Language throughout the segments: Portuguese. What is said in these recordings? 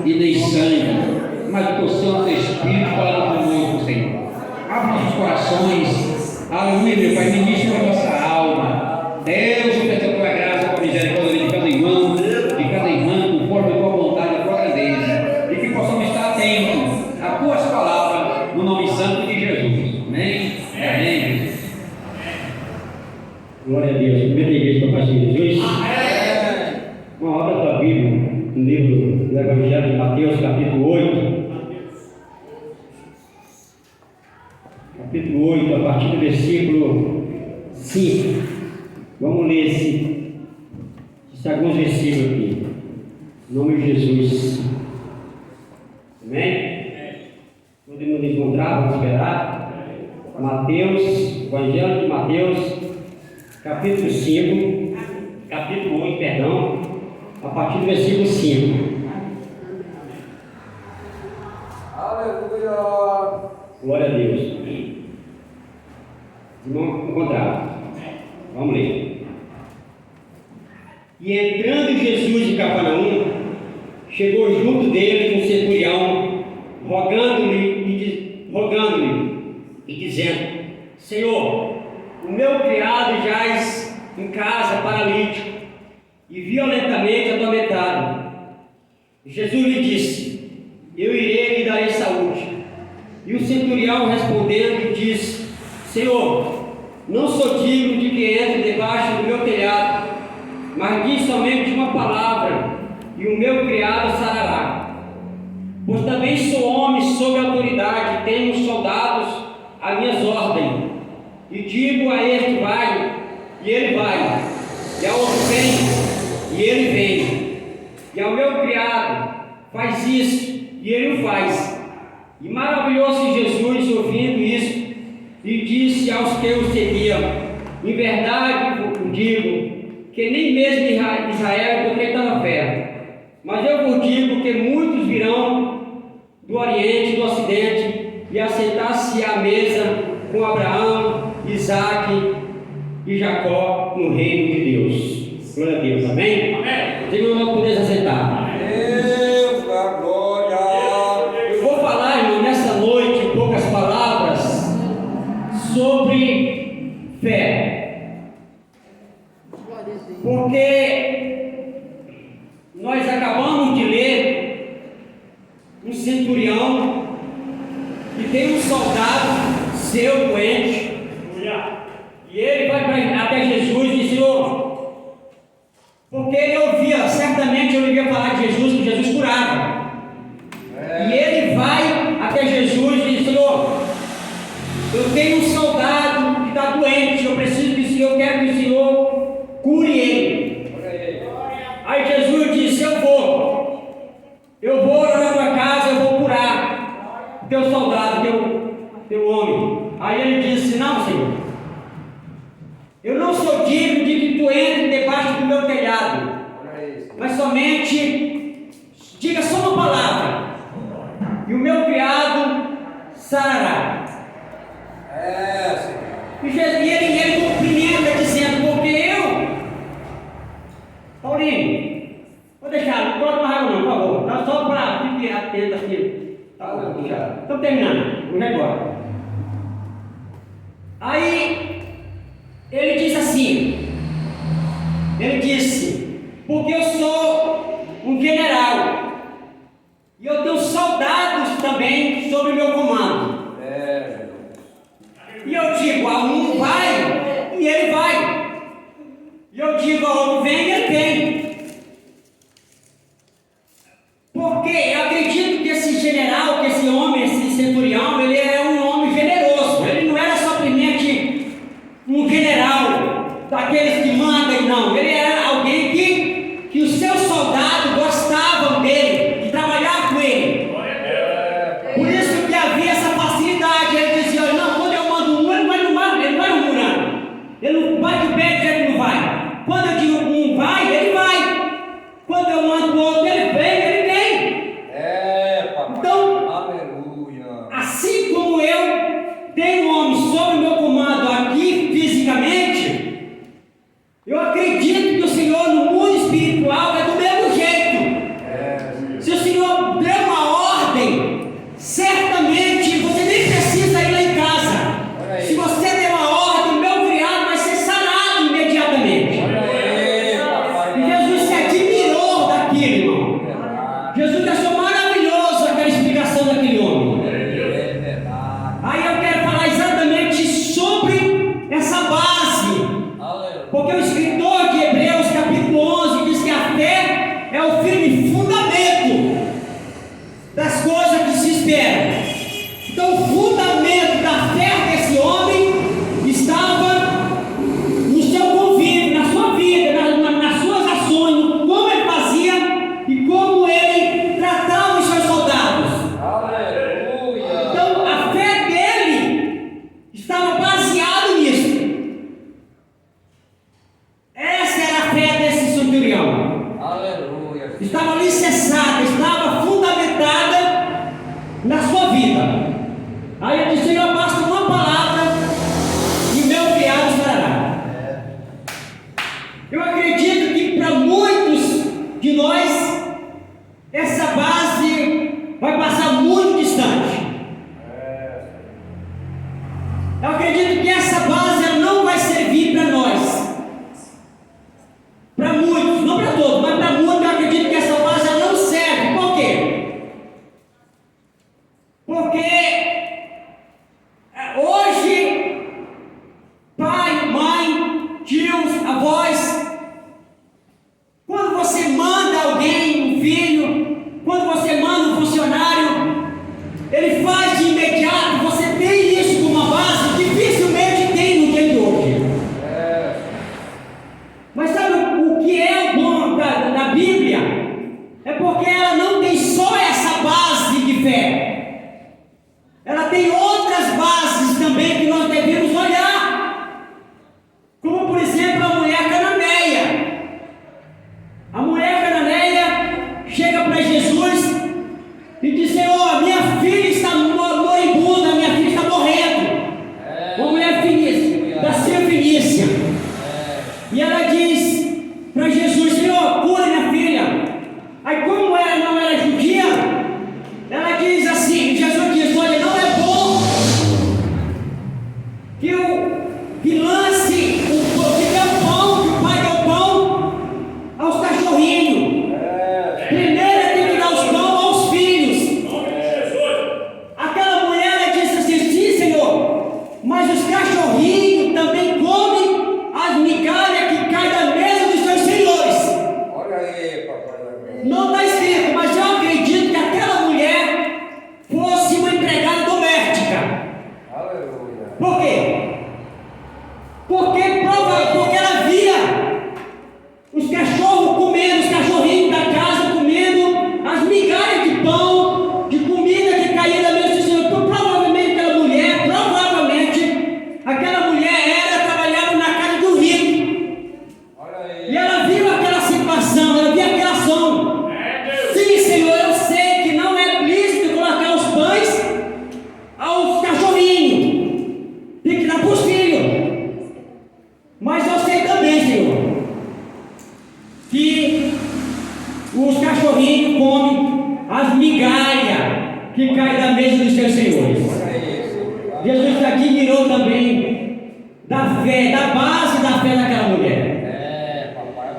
e nem sangue, mas o teu Santo Espírito falando conosco, Senhor. Abre os corações, aleluia, meu Pai, ministra a nossa alma. Deus, eu peço a tua graça, a tua misericórdia de cada irmão, conforme a tua vontade, a tua grandeza, e que possamos estar atentos às tuas palavras, no nome santo de Jesus. Amém? Amém. Glória a Deus. Primeira igreja para o Pastor Jesus. Uma obra da tua Bíblia, no livro do Evangelho de Mateus, capítulo 8. Capítulo 8, a partir do versículo 5. Vamos ler esses alguns versículos aqui. Em nome de Jesus. Amém? Todo mundo encontrar, vamos esperar. Mateus, Evangelho de Mateus, capítulo 5, capítulo 8, perdão, a partir do versículo 5. Aleluia! Glória a Deus. Irmão, encontraram. Vamos ler. E entrando Jesus em Cafarnaum, chegou junto dele um centurião, rogando-lhe e dizendo: Senhor, o meu criado jaz em casa paralítico e violentamente atormentado. Jesus lhe disse: Eu irei e lhe darei saúde. E o centurião respondendo disse: Senhor, não sou digno de que entre debaixo do meu telhado, mas diz somente uma palavra, e o meu criado sarará. Pois também sou homem sob autoridade, tenho soldados a minhas ordens, e digo a este: vai, e ele vai, e ao outro: vem, e ele vem, e ao meu criado: faz isso, e ele o faz. E maravilhou-se Jesus ouvindo isso, e disse aos que o seguiam: em verdade vos digo que nem mesmo Israel tem tanta fé. Mas eu vos digo que muitos virão do Oriente e do Ocidente e assentar-se à mesa com Abraão, Isaque e Jacó no reino de Deus. Glória a Deus, amém? Amém. Senhor, nós podemos assentar. Deus da glória! Eu vou falar, irmão, nessa noite, em poucas palavras, sobre fé. Porque nós acabamos de ler um centurião que tem um soldado seu doente, e ele vai até Jesus e diz: Senhor, porque ele ouvia, certamente ele ouvia falar de Jesus, que Jesus curava. E ele vai até Jesus e diz: Senhor, eu tenho um soldado que está doente, eu preciso que o Senhor, quero que o Senhor cure ele. Aí Jesus disse: eu vou na tua casa, eu vou curar o teu soldado, teu homem. Aí ele disse: não, Senhor, eu não sou digno de que tu entre debaixo do meu telhado, mas somente diga só uma palavra, e o meu criado sarará. E ele cumprimenta dizendo: porque eu, Paulinho, vou deixar, não coloca mais água não, por favor, tá? Só para fique atento aqui. Estamos terminando, vamos embora. Aí ele disse assim: porque eu sou um general e eu tenho soldados também sob o meu comando. E eu digo a um: vai, e ele vai. E eu digo a outro: vem, e ele vem. Porque eu acredito que esse general, que esse homem, esse centurião, ele é um homem generoso. Ele não era simplesmente um general daqueles que mandam, não. Ele era alguém que os seus soldados gostavam dele, de trabalhar com ele. Por isso que havia essa facilidade. Ele dizia: não, quando eu mando um, ele vai murmurando. Ele não vai de pé, ele não vai. Quando eu digo um vai, ele vai. Quando eu mando o outro, ele vem, ele vem. Papai. Então, Aleluia. assim como eu essa base vai passar muito distante. Eu acredito que essa base ela não vai servir para nós. Para muitos, não para todos, mas para muitos eu acredito que essa base ela não serve. Por quê? Porque hoje, pai, mãe, tios, avós, quando você manda alguém, um filho, quando você manda um funcionário, ele faz de imediato, você tem isso como uma base, dificilmente tem no dia de hoje. Mas sabe o que é o bom da Bíblia? É porque ela não tem só essa base de fé. Ela tem outras bases também que nós devemos olhar. Como por exemplo a mulher cananeia. A mulher cananeia chega para Jesus e diz: Senhor, minha filha está moribunda, minha filha está morrendo. Uma mulher fenícia, da Fenícia. E ela diz para Jesus: Senhor, cura minha filha. Aí como ela não era judia, ela diz assim, Jesus diz: olha, não é bom que lance que dê o pão, que o pai dê o pão aos cachorrinhos. Primeiro tem que dar os pão aos filhos. Aquela mulher ela disse assim: sim, Senhor, mas os cachorrinhos também comem as migalhas que caem da mesa dos seus senhores. Olha aí, papai. Não está escrito, mas eu acredito que aquela mulher fosse uma empregada doméstica. Aleluia. Por quê? Porque ela via os cachorros comendo, os cachorrinhos da casa comendo as migalhas de pão, de comida que caía da mesa do Senhor. Então, provavelmente aquela mulher trabalhava na casa do rico. Olha aí. E ela viu aquela situação, ela viu aquela ação. Sim, Senhor, eu sei que não é lícito colocar os pães aos cachorrinhos. Tem que dar para os filhos. Mas eu sei também, Senhor, que os cachorrinhos comem as migalhas que caem da mesa dos seus senhores. Olha aí, Senhor. Jesus aqui mirou também da fé, da base da fé daquela mulher. Papai.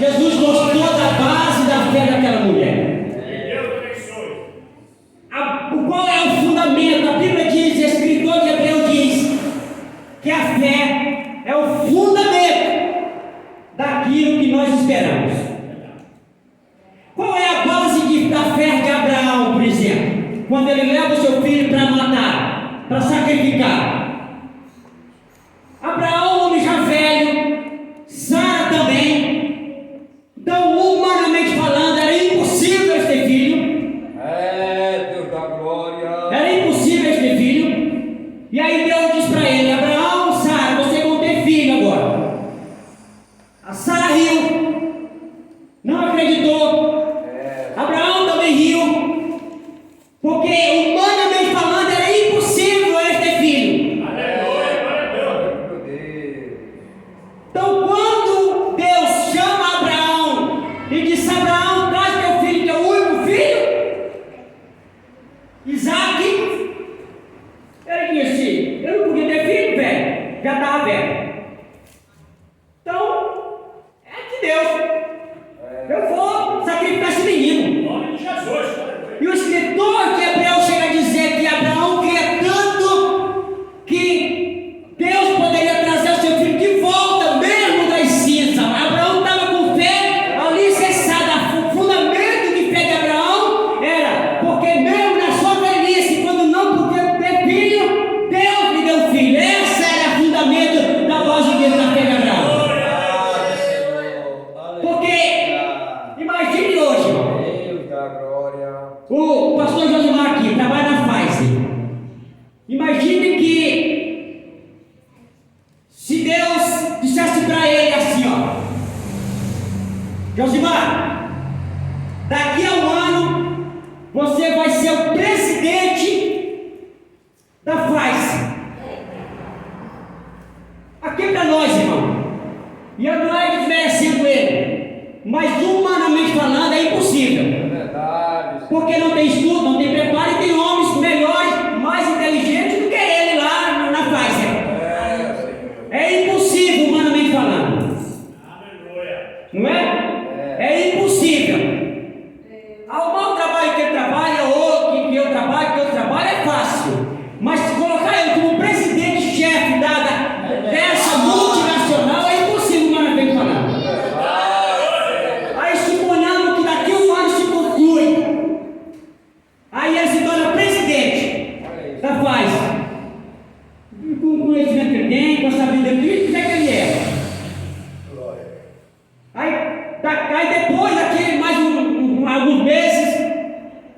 Jesus gostou da base da fé daquela mulher. Qual é o fundamento? A Bíblia diz, o escritor de Hebreus diz que a fé é o fundamento daquilo que nós esperamos. Qual é a base da fé de Abraão, por exemplo? Quando ele leva o seu filho para matar, para sacrificar. Abraão, homem já velho, Sara também. Então, humanamente falando, era impossível eles ter filho. Deus da glória. Era impossível eles ter filho. E aí Deus diz para ele: Abraão, Sara, vocês vão ter filho agora. A Sara riu, não acreditou. Abraão também riu, porque humanamente falando era impossível eles ter filho. Meu Deus. Então, quando Deus chama Abraão e diz: Abraão, traz teu filho, teu único filho, Isaac, ele disse: eu não podia ter filho, velho, já estava velho. Então, é de Deus. Eu vou sacrificar esse menino. E o escritor de Hebreus chega a dizer que Abraão queria tanto que Deus poderia trazer o seu filho de volta, mesmo das cinzas. Abraão estava com fé alicerçada. O fundamento de fé de Abraão era porque, mesmo na sua velhice, quando não podia ter filho, Deus lhe deu filho. Esse era o fundamento da base da fé de Abraão. Porque, imagine hoje, Deus da glória. o pastor Josimar aqui trabalha na Pfizer. Imagine que se Deus dissesse para ele assim, ó: Josimar, daqui a um ano você vai ser o presidente da Pfizer. Aqui para nós, irmão. E eu não é desmerecendo ele, mas humanamente falando é impossível. Porque não tem estudo, não tem preparo, e tem homens melhores, mais inteligentes do que ele lá na Pfizer. É impossível, humanamente falando. Não é? É impossível. Ao trabalho que ele trabalha, ou que eu trabalho, é fácil. Mas se colocar ele como presidente-chefe dessa multinacional, é impossível, humanamente falando. Aí suponhamos que daqui a um ano se conclui. Aí ele se torna presidente da Pfizer. Com o conhecimento que ele tem, com a sabedoria que ele que ele é. Aí depois daquele mais alguns meses,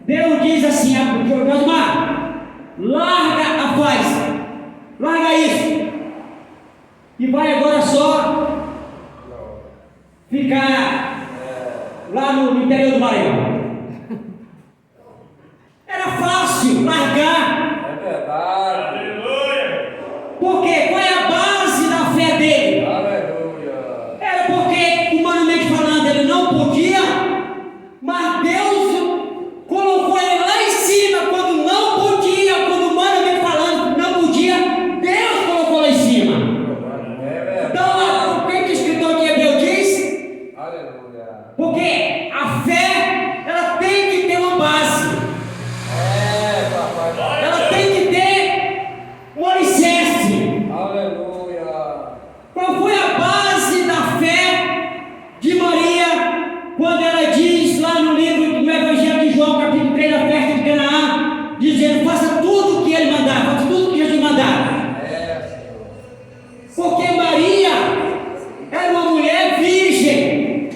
Deus diz assim a Josmar: larga a Pfizer, larga isso, e vai agora só ficar lá no interior do Maranhão. Era fácil largar. É verdade. Por quê? Qual é a base da fé dele? Aleluia. Era porque, humanamente falando, ele não podia, mas Deus colocou ele lá em cima quando não podia, quando humanamente falando não podia, Deus colocou lá em cima. É verdade. Então, o que o escritor de Hebreu diz? Aleluia. Porque a fé, ela tem que ter uma base, É, papai. ela tem que ter um alicerce. Aleluia. Qual foi a base da fé de Maria quando ela diz lá no livro do Evangelho de João, capítulo 3, da festa de Canaã, dizendo: faça tudo o que ele mandar, faça tudo o que Jesus mandar? É, Senhor. Porque Maria era uma mulher virgem,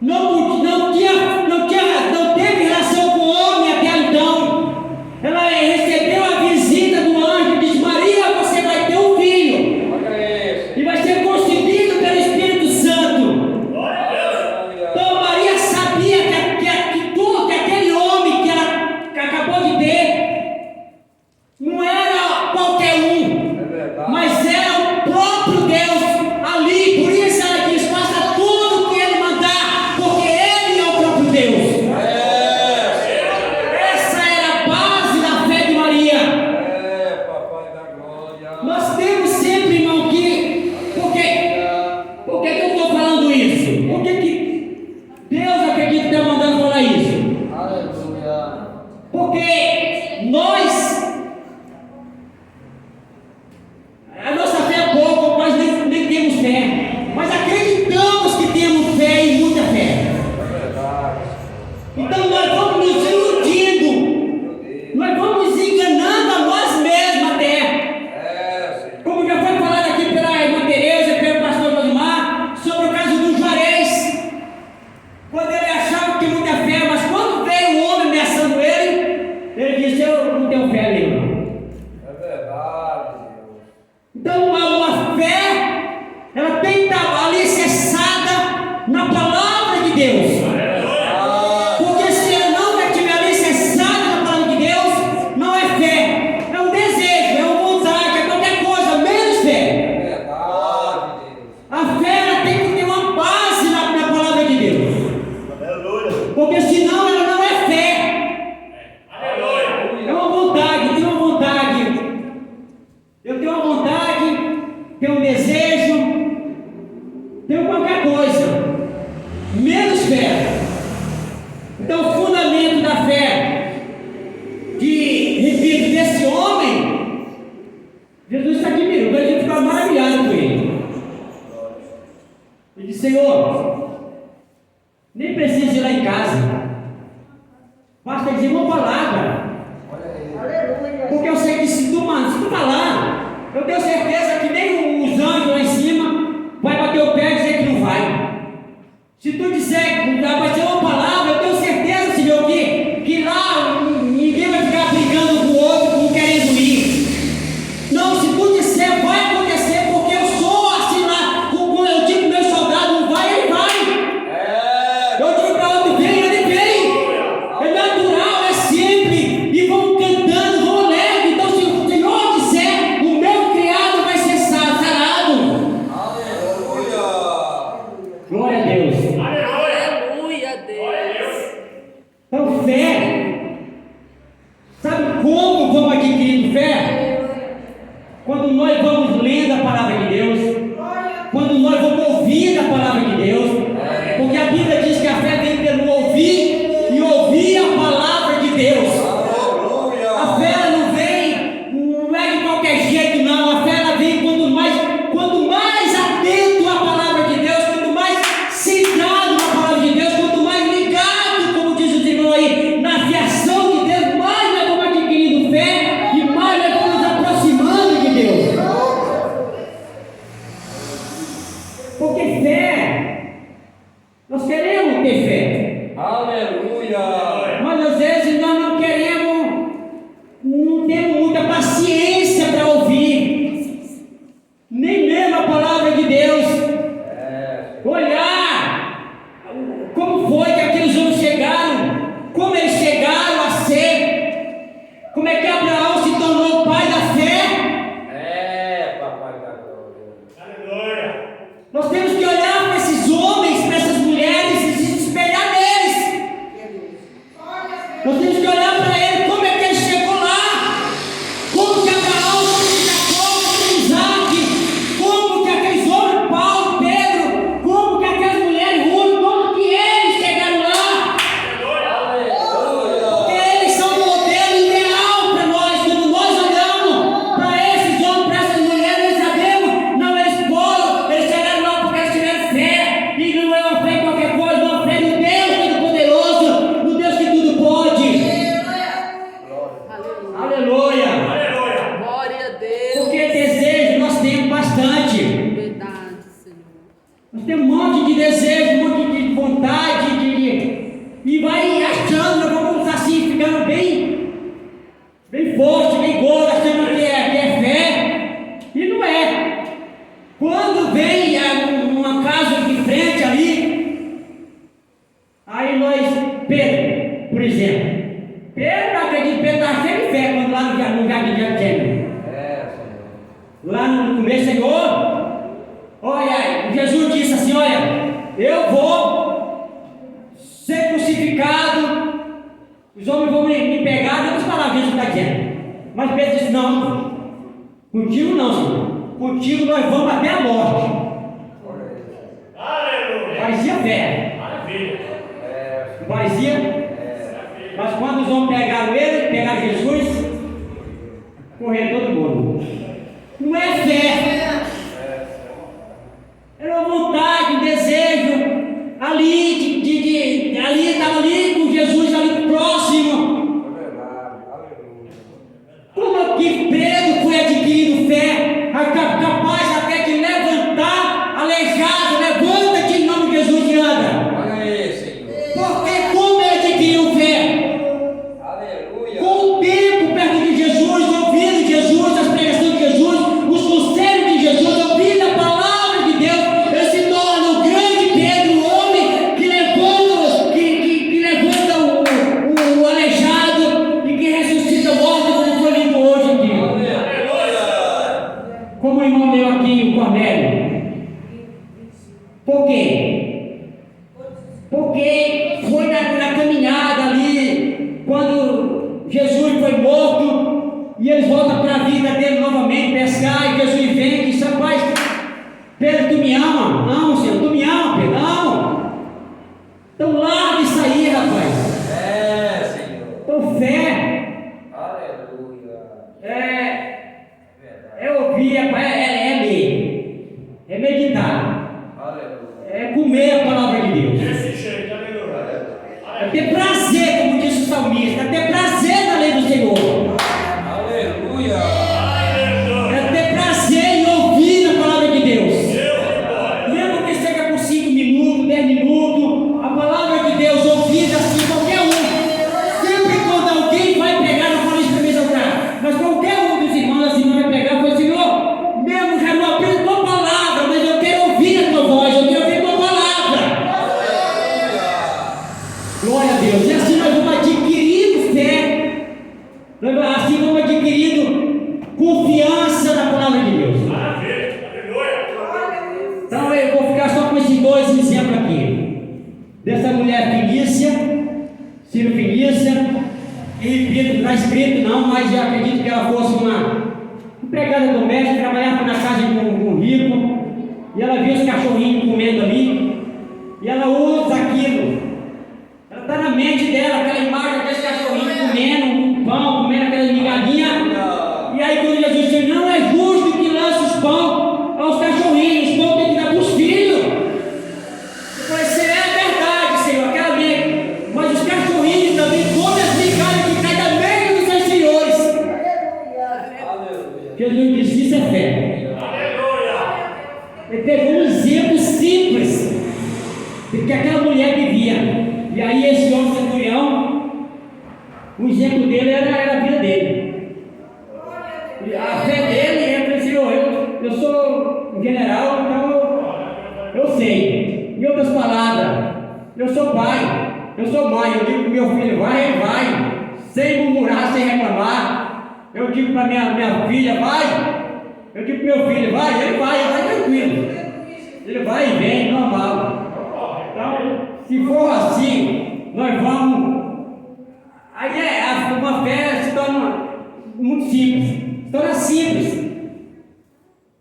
não teve relação com o homem até então. Ela recebeu a visita do anjo e disse: Maria, você vai ter um filho. Olha isso. E vai ser concebido pelo Espírito Santo. Aleluia. Então Maria sabia que aquele homem que ela acabou de ter não era qualquer um, É verdade. mas era o próprio Deus ali. Por isso ela diz: faça tudo o que ele mandar, porque ele é o próprio Deus. Essa era a base da fé de Maria. É, papai da glória. Nós temos sempre, irmão, por que eu estou falando isso? Por que Deus acredita que está mandando falar isso? Aleluia. Porque a nossa fé é pouco, nós nem temos fé, mas acreditamos que temos fé e muita fé. É verdade. Então nós vamos nos iludindo, nós vamos nos enganando a nós mesmos até. É, Senhor. Como já foi falado aqui pela irmã Tereza e pelo pastor Josimar, sobre o caso do Juarez, quando ele achava que muita fé, mas quando veio o homem ameaçando ele disse: eu não tenho fé ali, irmão. É verdade, Deus. Então uma fé, ela tem que estar alicerçada na palavra de Deus. Porque se ela não estiver alicerçada na palavra de Deus, não é fé, é um desejo, é uma vontade, é qualquer coisa, menos fé. É verdade, Deus. A fé, ela tem que ter uma base na palavra de Deus. Porque senão ela não é fé. É uma vontade, tem uma vontade. Eu tenho uma vontade, tenho um desejo, tenho qualquer coisa, menos fé. Então o fundamento da fé, repito, desse homem, Jesus está admirando, a gente fica maravilhado com ele. Ele disse: Senhor, nem precisa ir lá em casa, basta dizer uma palavra. Porque eu sei que se tu falar, eu tenho certeza que nem os anjos lá em cima vai bater o pé e dizer que não vai. Se tu disser que vai ser uma palavra, eu tenho certeza, Senhor, que lá ninguém vai ficar brigando com o outro, com querendo ir. Não, se tu disser, vai acontecer, porque eu sou assim lá, quando eu digo pro meu soldado, não vai, ele vai. Eu digo para outro, vem, ele vem. É natural, é simples. E vamos cantando, vamos leve. Então, se o Senhor disser, o meu criado vai ser sarado. Aleluia. Glória a Deus. Aleluia, Deus. Então, fé paciência para ouvir, nem mesmo a palavra de Deus. Olhar como foi que aqueles homens chegaram, como eles chegaram a ser, como é que Abraão se tornou o pai da fé. Papai da glória. Aleluia. Nós temos que olhar para esses homens, para essas mulheres e se espelhar neles. Nós temos que olhar para ele, como é que ele chegou lá, como que Abraão, como que Jacó, como que Isaac, como que aqueles homens, Paulo, Pedro, como que aquelas mulheres, Ruth, como que eles chegaram lá. Porque eles são o modelo ideal para nós. Quando nós olhamos para esses homens, para essas mulheres, nós sabemos, não, eles chegaram lá porque eles tiveram fé, e não é uma fé em qualquer coisa, é uma fé no Deus Todo-Poderoso, no Deus que tudo pode. Aleluia. Aleluia. Glória a Deus. Porque desejo nós temos bastante. Verdade, Senhor. Nós temos um monte de desejo, um monte de vontade, e vai achando, nós vamos assim, ficando bem forte, bem gordo, achando que é fé, e não é. Quando vem uma casa de frente ali, aí nós, Pedro, por exemplo, Pedro, acredito que Pedro estava cheio de fé quando lá no jardim de Getsêmani. Lá no começo, Senhor, olha, Jesus disse assim: olha, eu vou ser crucificado, os homens vão me pegar, não vamos falar o que Jesus está dizendo. Mas Pedro disse: não, contigo não, Senhor, contigo nós vamos até a morte. Aleluia. Parecia fé, Maravilha. parecia, mas quando os homens pegaram ele, pegaram Jesus, correram todo mundo. Não é fé, era uma vontade, um desejo ali, ali estava ali com Jesus ali próximo. Como que Pedro foi adquirindo fé, capaz até de levantar aleijado, levanta-te em nome de Jesus e anda. Olha aí, Senhor. Porque como ele adquiriu fé? Aleluia. Com o tempo perto de Jesus, ouvindo Jesus, as pregações de Jesus, os conselhos de Jesus, ouvindo a palavra de Deus, ele se torna o grande Pedro, o homem que levanta o aleijado e que ressuscita o morto, como foi lido hoje aqui. Aleluia. Como o irmão meu aqui, o Cornélio. Por quê? Porque foi na caminhada ali, quando Jesus foi morto, e eles voltam para a vida dele novamente, pescar, e Jesus vem e diz: rapaz, Pedro, tu me ama? Amo, Senhor, tu me ama, Pedro? Amo. Então larga isso aí, rapaz. Senhor. Então fé Aleluia. é ouvir, é ler, é meditar, Aleluia. é comer a palavra de Deus. Desse jeito. Aleluia. É ter prazer, como disse o salmista, é ter prazer na lei do Senhor. Aleluia. Aleluia. É ter prazer em ouvir a palavra de Deus. Glória. Mesmo que seja por 5 minutos, 10 minutos, a palavra de Deus ouvida assim, qualquer um. Sempre quando alguém vai pegar, não falo isso para me exaltar, mas qualquer um dos irmãos, as irmãs vai pegar e fala: Senhor, mesmo já não aprendo a tua palavra, mas eu quero ouvir a tua voz, eu quero ouvir a tua palavra. Glória a Deus. E assim nós vamos adquirindo fé, assim vamos adquirindo confiança na palavra de Deus. Maravilha. Aleluia. Então eu vou ficar só com esses dois exemplos aqui. Dessa mulher Fenícia, Ciro Fenícia, e repito, não está escrito não, mas eu acredito que ela fosse uma empregada doméstica, trabalhava na casa de um rico, e ela viu os cachorrinhos comendo ali, e ela usa aquilo. Ela está na mente dela, aquela imagem daqueles cachorrinhos comendo um pão, comendo aquelas migalhinhas. E aí quando Jesus disse: não é justo que lance os pão aos cachorrinhos, os pão tem que dar para os filhos. Eu falei: isso é verdade, Senhor, aquela mesmo. Mas os cachorrinhos também comem as migalhas que caem da mesa dos seus senhores. Aleluia. Jesus disse: isso é fé. Aleluia. Ele pegou um exemplo simples do que aquela mulher vivia. E aí esse homem centurião, o exemplo dele era a vida dele. a fé dele, eu falei, Senhor, eu sou um general, então eu sei. Em outras palavras, eu sou pai, eu sou mãe, eu digo para meu filho, vai, ele vai, sem murmurar, sem reclamar. Eu digo para minha filha, vai. Eu digo para meu filho, vai, ele vai tranquilo. Ele vai e vem, normal. Então, se for assim, nós vamos. Aí uma fé se torna muito simples, se torna simples.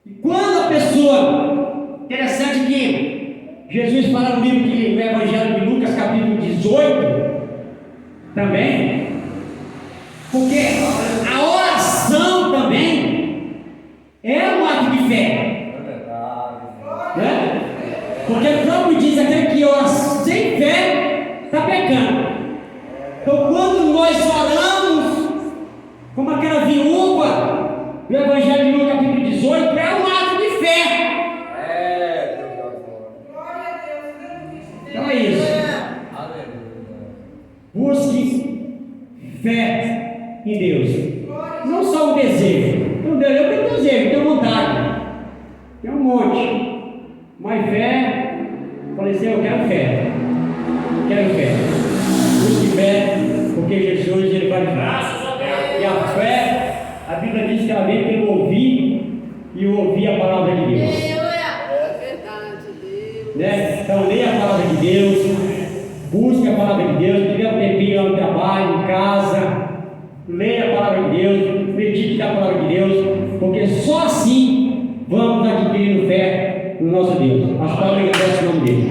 E quando a pessoa, interessante que Jesus fala no livro no Evangelho de Lucas, capítulo 18, também, porque a oração também é um ato de fé, né? Porque o próprio diz aquele que ora sem fé está pecando. Então, quando nós oramos, como aquela viúva do Evangelho de Lucas, capítulo 18, é um ato de fé. Então é isso. Busque fé em Deus. Não só o desejo. Então, eu tenho desejo, tenho vontade. Tem um monte. Mas fé, falei assim, eu quero fé. Quero fé. Busque fé, porque Jesus ele vai dar. E a fé, a Bíblia diz que ela vem pelo ouvir e ouvir a palavra de Deus. É verdade, Deus. Né? Então leia a palavra de Deus, busque a palavra de Deus, tiver um tempinho lá no trabalho, em casa, leia a palavra de Deus, medite na palavra de Deus, porque só assim vamos adquirindo fé no nosso Deus. As palavras agradecem o nome dele.